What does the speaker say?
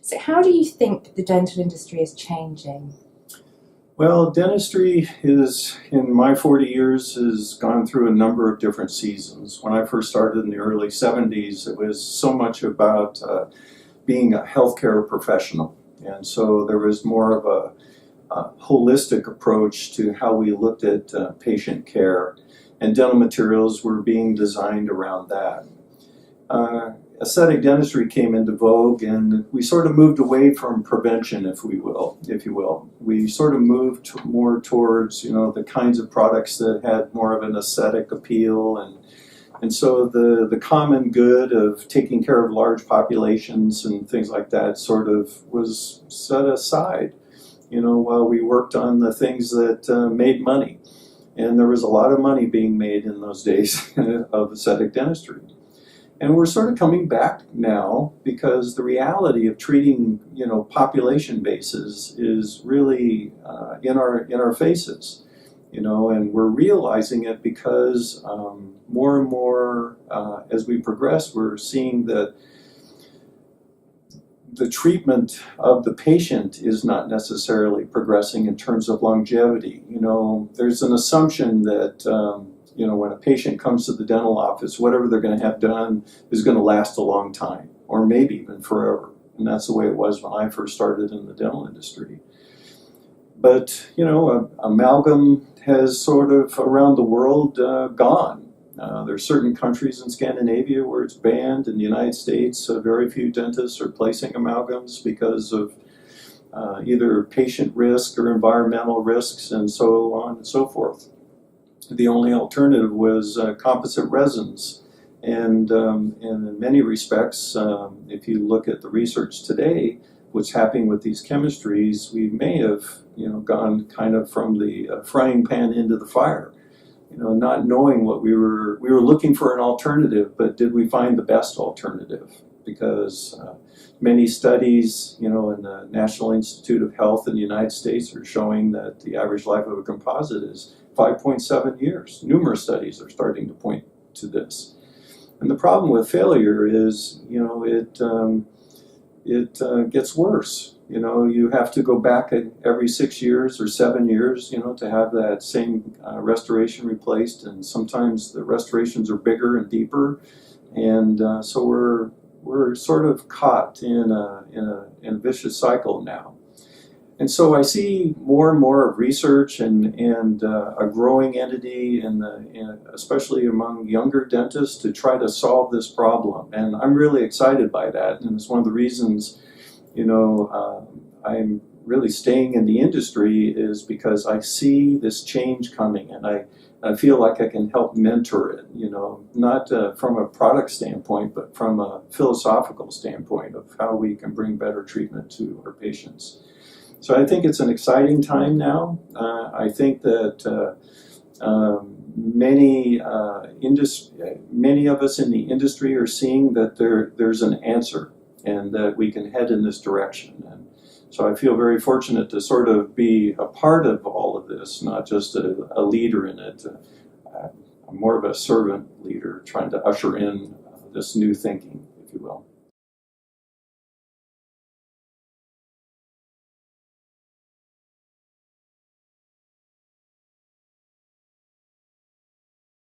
So how do you think the dental industry is changing? Well, dentistry is, in my 40 years, has gone through a number of different seasons. When I first started in the early 70s, it was so much about being a healthcare professional. And so there was more of a holistic approach to how we looked at patient care, and dental materials were being designed around that. Aesthetic dentistry came into vogue, and we sort of moved away from prevention, if you will. We sort of moved more towards, the kinds of products that had more of an aesthetic appeal, and so the common good of taking care of large populations and things like that sort of was set aside, while we worked on the things that made money. And there was a lot of money being made in those days of aesthetic dentistry. And we're sort of coming back now because the reality of treating, population bases is really in our faces, and we're realizing it because more and more as we progress, we're seeing that the treatment of the patient is not necessarily progressing in terms of longevity. There's an assumption that when a patient comes to the dental office, whatever they're going to have done is going to last a long time, or maybe even forever. And that's the way it was when I first started in the dental industry. But, amalgam has sort of around the world gone. There are certain countries in Scandinavia where it's banned. In the United States, very few dentists are placing amalgams because of either patient risk or environmental risks and so on and so forth. The only alternative was composite resins. And in many respects, if you look at the research today, what's happening with these chemistries, we may have gone kind of from the frying pan into the fire. Not knowing what we were looking for an alternative, but did we find the best alternative? Because many studies, in the National Institute of Health in the United States are showing that the average life of a composite is 5.7 years. Numerous studies are starting to point to this. And the problem with failure is, it gets worse. You have to go back every 6 years or 7 years, to have that same restoration replaced. And sometimes the restorations are bigger and deeper. And so we're sort of caught in a vicious cycle now. And so I see more and more of research and a growing entity, especially among younger dentists, to try to solve this problem. And I'm really excited by that. And it's one of the reasons, I'm really staying in the industry is because I see this change coming, and I feel like I can help mentor it, not from a product standpoint, but from a philosophical standpoint of how we can bring better treatment to our patients. So I think it's an exciting time now. I think that many of us in the industry are seeing that there's an answer and that we can head in this direction. And so I feel very fortunate to sort of be a part of all of this, not just a leader in it. I'm more of a servant leader trying to usher in this new thinking, if you will.